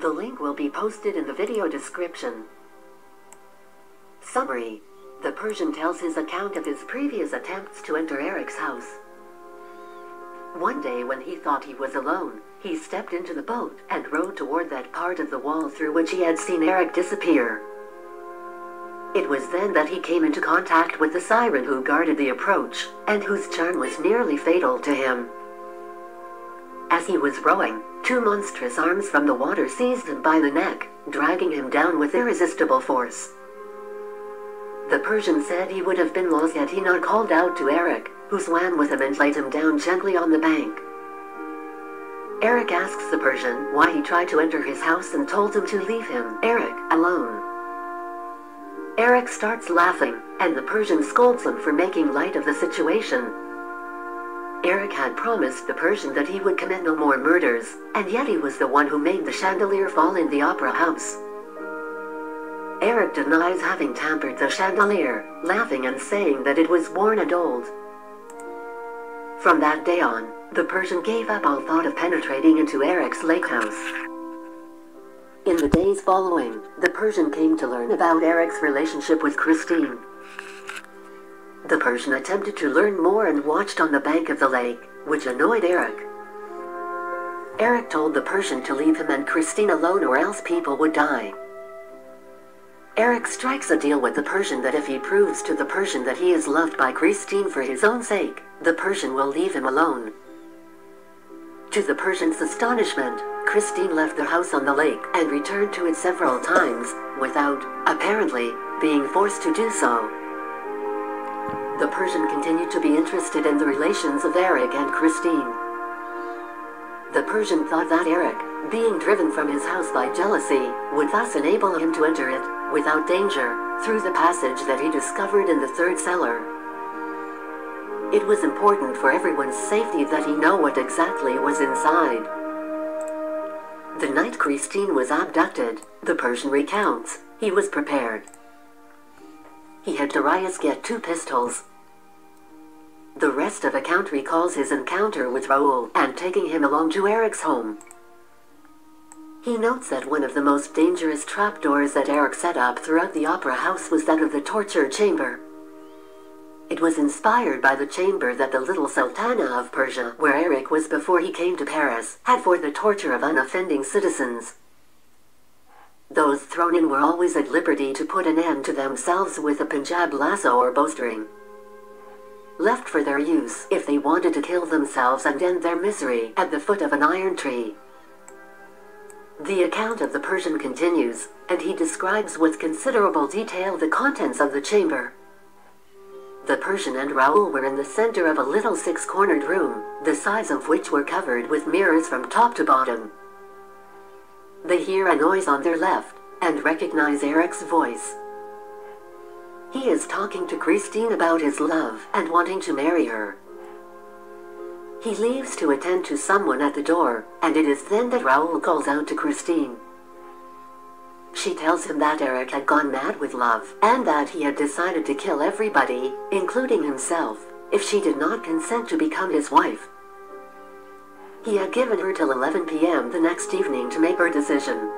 The link will be posted in the video description. Summary. The Persian tells his account of his previous attempts to enter Erik's house. One day when he thought he was alone, he stepped into the boat and rowed toward that part of the wall through which he had seen Erik disappear. It was then that he came into contact with the siren who guarded the approach, and whose charm was nearly fatal to him. As he was rowing, two monstrous arms from the water seized him by the neck, dragging him down with irresistible force. The Persian said he would have been lost had he not called out to Erik, who swam with him and laid him down gently on the bank. Erik asks the Persian why he tried to enter his house and told him to leave him, Erik, alone. Erik starts laughing, and the Persian scolds him for making light of the situation. Erik had promised the Persian that he would commit no more murders, and yet he was the one who made the chandelier fall in the opera house. Erik denies having tampered the chandelier, laughing and saying that it was worn and old. From that day on, the Persian gave up all thought of penetrating into Erik's lake house. In the days following, the Persian came to learn about Erik's relationship with Christine. The Persian attempted to learn more and watched on the bank of the lake, which annoyed Erik. Erik told the Persian to leave him and Christine alone or else people would die. Erik strikes a deal with the Persian that if he proves to the Persian that he is loved by Christine for his own sake, the Persian will leave him alone. To the Persian's astonishment, Christine left the house on the lake and returned to it several times, without, apparently, being forced to do so. The Persian continued to be interested in the relations of Erik and Christine. The Persian thought that Erik, being driven from his house by jealousy, would thus enable him to enter it, without danger, through the passage that he discovered in the third cellar. It was important for everyone's safety that he know what exactly was inside. The night Christine was abducted, the Persian recounts, he was prepared. He had Darius get 2 pistols. The rest of account recalls his encounter with Raoul and taking him along to Erik's home. He notes that one of the most dangerous trapdoors that Erik set up throughout the opera house was that of the torture chamber. It was inspired by the chamber that the little Sultana of Persia, where Erik was before he came to Paris, had for the torture of unoffending citizens. Those thrown in were always at liberty to put an end to themselves with a Punjab lasso or bowstring, left for their use if they wanted to kill themselves and end their misery at the foot of an iron tree. The account of the Persian continues, and he describes with considerable detail the contents of the chamber. The Persian and Raoul were in the center of a little 6-cornered room, the sides of which were covered with mirrors from top to bottom. They hear a noise on their left, and recognize Erik's voice. He is talking to Christine about his love and wanting to marry her. He leaves to attend to someone at the door, and it is then that Raoul calls out to Christine. She tells him that Erik had gone mad with love, and that he had decided to kill everybody, including himself, if she did not consent to become his wife. He had given her till 11 p.m. the next evening to make her decision.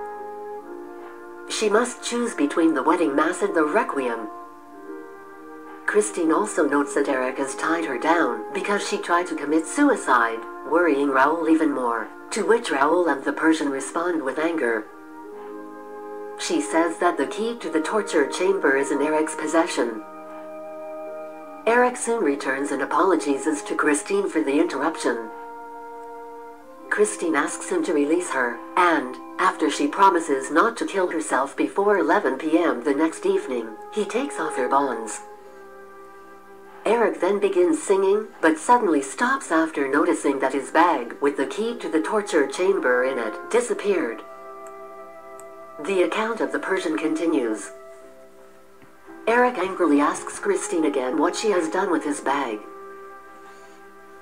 She must choose between the wedding mass and the requiem. Christine also notes that Erik has tied her down because she tried to commit suicide, worrying Raoul even more, to which Raoul and the Persian respond with anger. She says that the key to the torture chamber is in Erik's possession. Erik soon returns and apologizes to Christine for the interruption. Christine asks him to release her, and, after she promises not to kill herself before 11 p.m. the next evening, he takes off her bonds. Erik then begins singing, but suddenly stops after noticing that his bag with the key to the torture chamber in it disappeared. The account of the Persian continues. Erik angrily asks Christine again what she has done with his bag.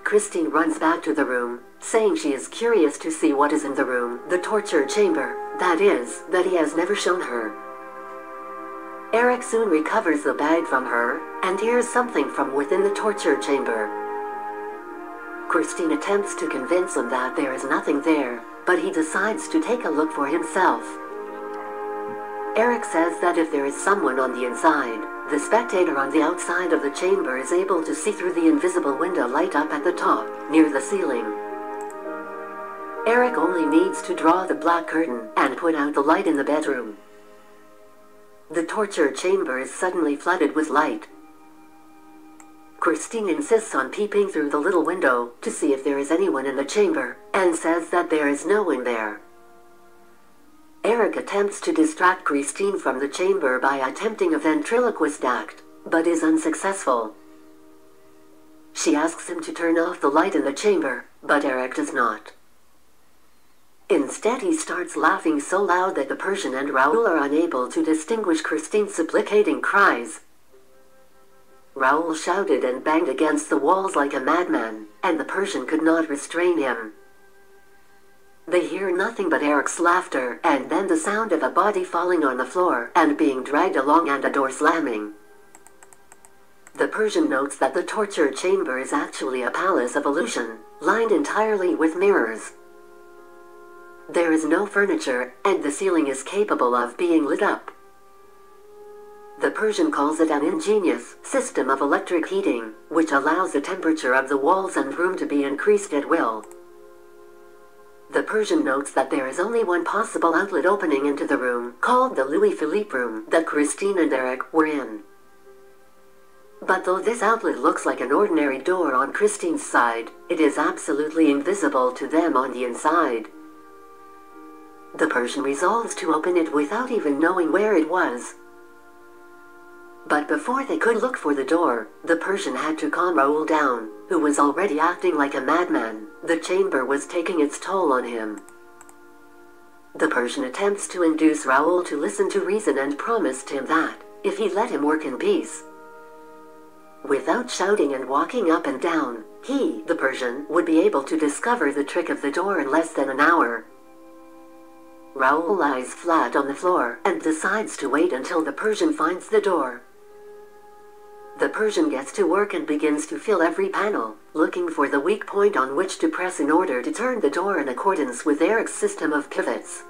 Christine runs back to the room, saying she is curious to see what is in the room, the torture chamber, that is, that he has never shown her. Erik soon recovers the bag from her, and hears something from within the torture chamber. Christine attempts to convince him that there is nothing there, but he decides to take a look for himself. Erik says that if there is someone on the inside, the spectator on the outside of the chamber is able to see through the invisible window light up at the top, near the ceiling. Erik only needs to draw the black curtain and put out the light in the bedroom. The torture chamber is suddenly flooded with light. Christine insists on peeping through the little window to see if there is anyone in the chamber, and says that there is no one there. Erik attempts to distract Christine from the chamber by attempting a ventriloquist act, but is unsuccessful. She asks him to turn off the light in the chamber, but Erik does not. Instead, he starts laughing so loud that the Persian and Raoul are unable to distinguish Christine's supplicating cries. Raoul shouted and banged against the walls like a madman, and the Persian could not restrain him. They hear nothing but Erik's laughter, and then the sound of a body falling on the floor and being dragged along and a door slamming. The Persian notes that the torture chamber is actually a palace of illusion, lined entirely with mirrors. There is no furniture, and the ceiling is capable of being lit up. The Persian calls it an ingenious system of electric heating, which allows the temperature of the walls and room to be increased at will. The Persian notes that there is only one possible outlet opening into the room, called the Louis Philippe room, that Christine and Erik were in. But though this outlet looks like an ordinary door on Christine's side, it is absolutely invisible to them on the inside. The Persian resolves to open it without even knowing where it was. But before they could look for the door, the Persian had to calm Raoul down, who was already acting like a madman. The chamber was taking its toll on him. The Persian attempts to induce Raoul to listen to reason and promised him that, if he let him work in peace, without shouting and walking up and down, he, the Persian, would be able to discover the trick of the door in less than an hour. Raoul lies flat on the floor and decides to wait until the Persian finds the door. The Persian gets to work and begins to fill every panel, looking for the weak point on which to press in order to turn the door in accordance with Erik's system of pivots.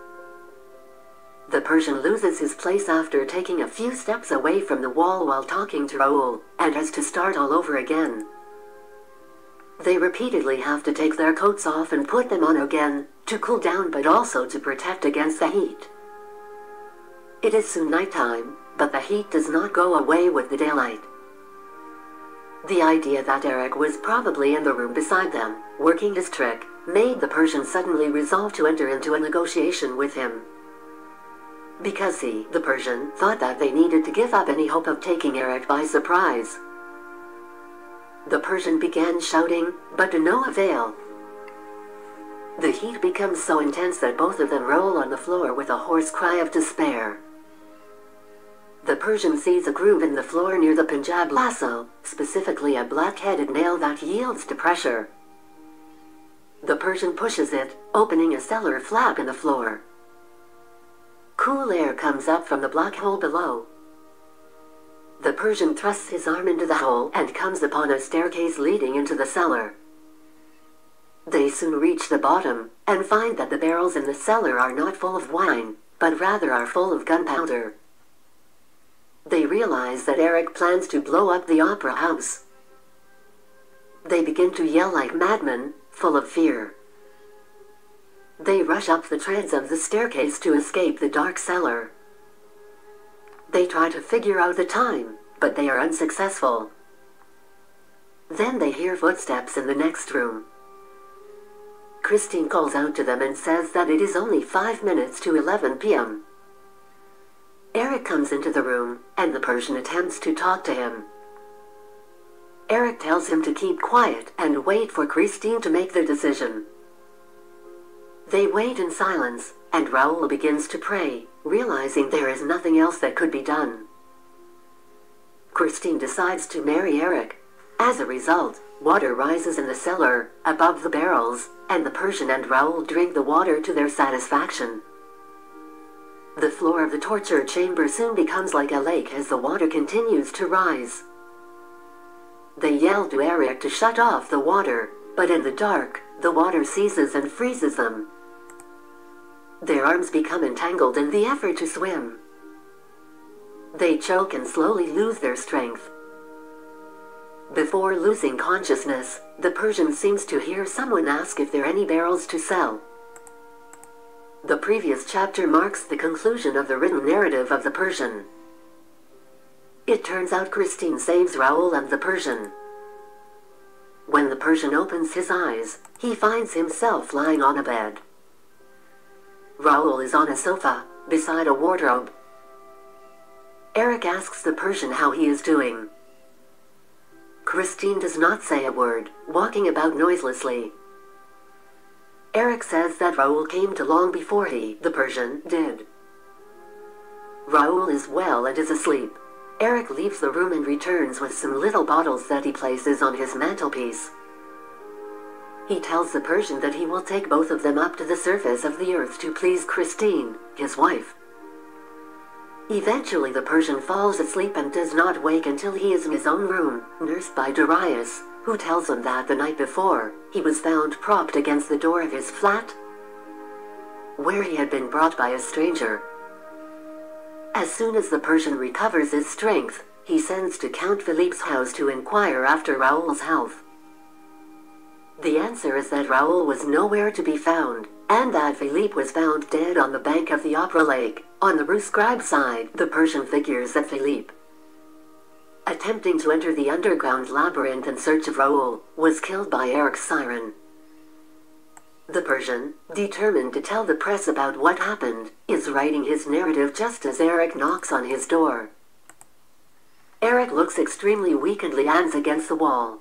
The Persian loses his place after taking a few steps away from the wall while talking to Raoul, and has to start all over again. They repeatedly have to take their coats off and put them on again, to cool down but also to protect against the heat. It is soon nighttime, but the heat does not go away with the daylight. The idea that Erik was probably in the room beside them, working his trick, made the Persian suddenly resolve to enter into a negotiation with him. Because he, the Persian, thought that they needed to give up any hope of taking Erik by surprise. The Persian began shouting, but to no avail. The heat becomes so intense that both of them roll on the floor with a hoarse cry of despair. The Persian sees a groove in the floor near the Punjab lasso, specifically a black-headed nail that yields to pressure. The Persian pushes it, opening a cellar flap in the floor. Cool air comes up from the black hole below. The Persian thrusts his arm into the hole and comes upon a staircase leading into the cellar. They soon reach the bottom, and find that the barrels in the cellar are not full of wine, but rather are full of gunpowder. They realize that Erik plans to blow up the opera house. They begin to yell like madmen, full of fear. They rush up the treads of the staircase to escape the dark cellar. They try to figure out the time, but they are unsuccessful. Then they hear footsteps in the next room. Christine calls out to them and says that it is only 5 minutes to 11 p.m. Erik comes into the room, and the Persian attempts to talk to him. Erik tells him to keep quiet and wait for Christine to make the decision. They wait in silence, and Raoul begins to pray, realizing there is nothing else that could be done. Christine decides to marry Erik. As a result, water rises in the cellar, above the barrels, and the Persian and Raoul drink the water to their satisfaction. The floor of the torture chamber soon becomes like a lake as the water continues to rise. They yell to Erik to shut off the water, but in the dark, the water seizes and freezes them. Their arms become entangled in the effort to swim. They choke and slowly lose their strength. Before losing consciousness, the Persian seems to hear someone ask if there are any barrels to sell. The previous chapter marks the conclusion of the written narrative of the Persian. It turns out Christine saves Raoul and the Persian. When the Persian opens his eyes, he finds himself lying on a bed. Raoul is on a sofa, beside a wardrobe. Erik asks the Persian how he is doing. Christine does not say a word, walking about noiselessly. Erik says that Raoul came to long before he, the Persian, did. Raoul is well and is asleep. Erik leaves the room and returns with some little bottles that he places on his mantelpiece. He tells the Persian that he will take both of them up to the surface of the earth to please Christine, his wife. Eventually the Persian falls asleep and does not wake until he is in his own room, nursed by Darius, who tells him that the night before, he was found propped against the door of his flat, where he had been brought by a stranger. As soon as the Persian recovers his strength, he sends to Count Philippe's house to inquire after Raoul's health. The answer is that Raoul was nowhere to be found, and that Philippe was found dead on the bank of the Opera Lake. On the Rue Scribe side, the Persian figures that Philippe, attempting to enter the underground labyrinth in search of Raoul, was killed by Erik's siren. The Persian, determined to tell the press about what happened, is writing his narrative just as Erik knocks on his door. Erik looks extremely weak and leans against the wall.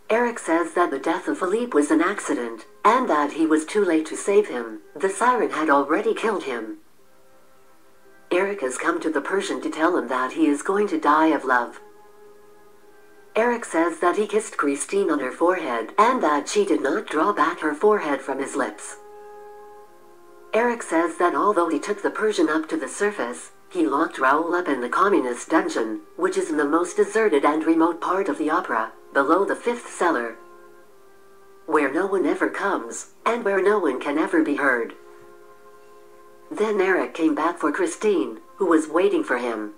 Erik says that the death of Philippe was an accident, and that he was too late to save him. The siren had already killed him. Erik has come to the Persian to tell him that he is going to die of love. Erik says that he kissed Christine on her forehead, and that she did not draw back her forehead from his lips. Erik says that although he took the Persian up to the surface, he locked Raoul up in the communist dungeon, which is in the most deserted and remote part of the opera, below the 5th cellar, where no one ever comes, and where no one can ever be heard. Then Erik came back for Christine, who was waiting for him.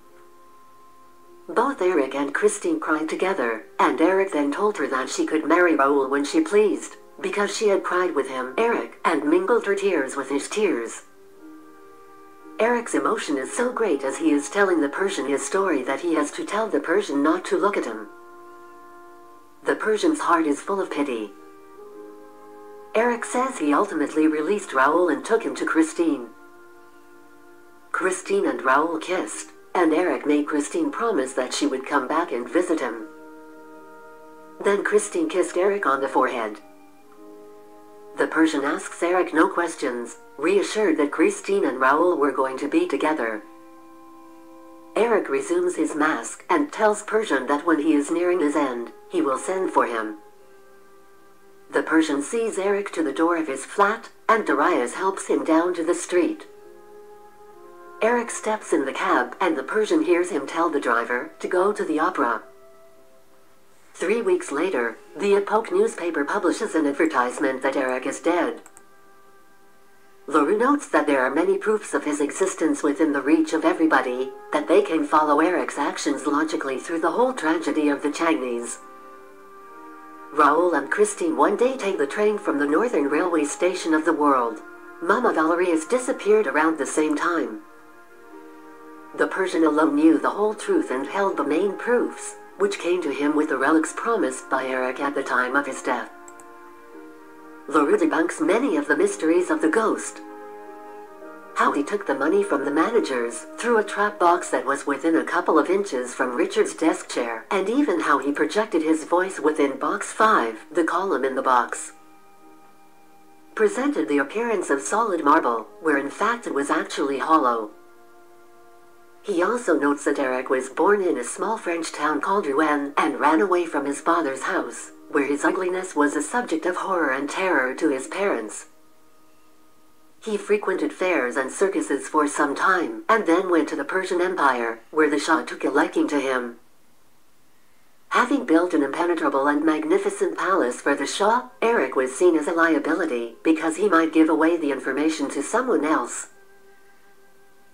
Both Erik and Christine cried together, and Erik then told her that she could marry Raoul when she pleased, because she had cried with him, Erik, and mingled her tears with his tears. Erik's emotion is so great as he is telling the Persian his story that he has to tell the Persian not to look at him. The Persian's heart is full of pity. Erik says he ultimately released Raoul and took him to Christine. Christine and Raoul kissed, and Erik made Christine promise that she would come back and visit him. Then Christine kissed Erik on the forehead. The Persian asks Erik no questions, reassured that Christine and Raoul were going to be together. Erik resumes his mask and tells Persian that when he is nearing his end, he will send for him. The Persian sees Erik to the door of his flat, and Darius helps him down to the street. Erik steps in the cab, and the Persian hears him tell the driver to go to the opera. 3 weeks later, the Epoque newspaper publishes an advertisement that Erik is dead. Leroux notes that there are many proofs of his existence within the reach of everybody, that they can follow Erik's actions logically through the whole tragedy of the Chagnis. Raoul and Christine one day take the train from the northern railway station of the world. Mama Valerie has disappeared around the same time. The Persian alone knew the whole truth and held the main proofs, which came to him with the relics promised by Erik at the time of his death. Leroux debunks many of the mysteries of the ghost. How he took the money from the managers through a trap box that was within a couple of inches from Richard's desk chair, and even how he projected his voice within box 5, the column in the box. Presented the appearance of solid marble, where in fact it was actually hollow. He also notes that Erik was born in a small French town called Rouen and ran away from his father's house, where his ugliness was a subject of horror and terror to his parents. He frequented fairs and circuses for some time, and then went to the Persian Empire, where the Shah took a liking to him. Having built an impenetrable and magnificent palace for the Shah, Erik was seen as a liability because he might give away the information to someone else.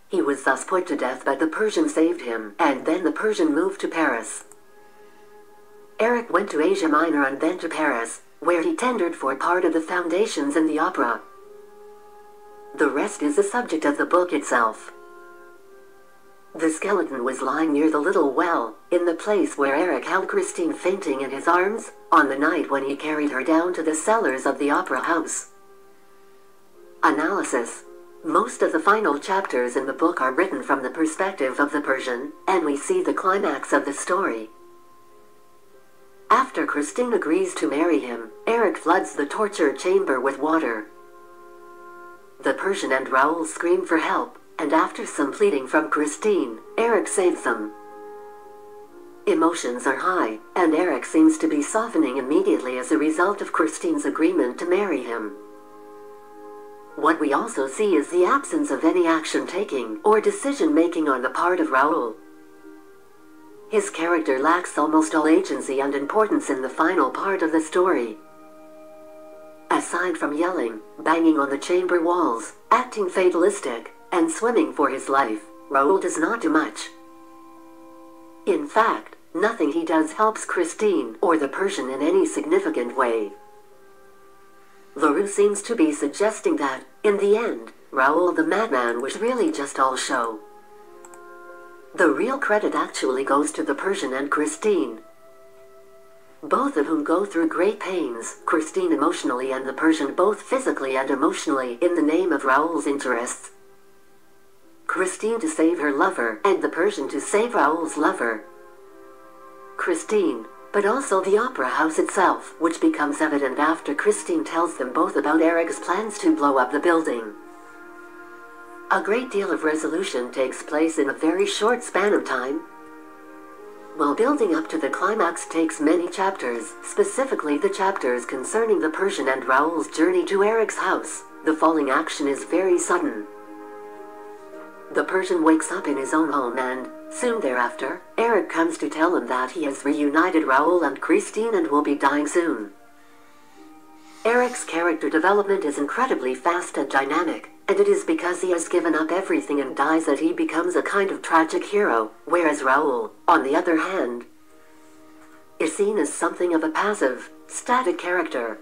He was thus put to death, but the Persian saved him, and then the Persian moved to Paris. Erik went to Asia Minor and then to Paris, where he tendered for part of the foundations in the opera. The rest is the subject of the book itself. The skeleton was lying near the little well, in the place where Erik held Christine fainting in his arms, on the night when he carried her down to the cellars of the opera house. Analysis. Most of the final chapters in the book are written from the perspective of the Persian, and we see the climax of the story. After Christine agrees to marry him, Erik floods the torture chamber with water. The Persian and Raoul scream for help, and after some pleading from Christine, Erik saves them. Emotions are high, and Erik seems to be softening immediately as a result of Christine's agreement to marry him. What we also see is the absence of any action-taking or decision-making on the part of Raoul. His character lacks almost all agency and importance in the final part of the story. Aside from yelling, banging on the chamber walls, acting fatalistic, and swimming for his life, Raoul does not do much. In fact, nothing he does helps Christine or the Persian in any significant way. Leroux seems to be suggesting that, in the end, Raoul the madman was really just all show. The real credit actually goes to the Persian and Christine, both of whom go through great pains, Christine emotionally and the Persian both physically and emotionally, in the name of Raoul's interests. Christine to save her lover, and the Persian to save Raoul's lover. Christine, but also the opera house itself, which becomes evident after Christine tells them both about Erik's plans to blow up the building. A great deal of resolution takes place in a very short span of time. While building up to the climax takes many chapters, specifically the chapters concerning the Persian and Raoul's journey to Erik's house, the falling action is very sudden. The Persian wakes up in his own home and, soon thereafter, Erik comes to tell him that he has reunited Raoul and Christine and will be dying soon. Erik's character development is incredibly fast and dynamic, and it is because he has given up everything and dies that he becomes a kind of tragic hero, whereas Raoul, on the other hand, is seen as something of a passive, static character.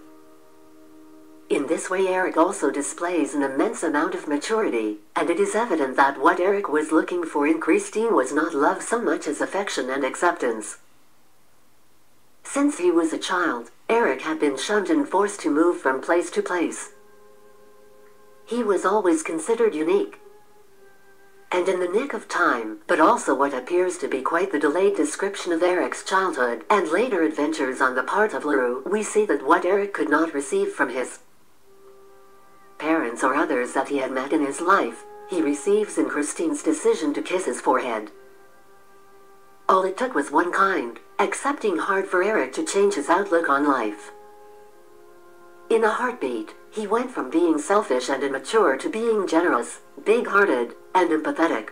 In this way Erik also displays an immense amount of maturity, and it is evident that what Erik was looking for in Christine was not love so much as affection and acceptance. Since he was a child, Erik had been shunned and forced to move from place to place. He was always considered unique, and in the nick of time, but also what appears to be quite the delayed description of Erik's childhood and later adventures on the part of Leroux, we see that what Erik could not receive from his parents or others that he had met in his life, he receives in Christine's decision to kiss his forehead. All it took was one kind, accepting hard for Erik to change his outlook on life. In a heartbeat, he went from being selfish and immature to being generous, big-hearted, and empathetic.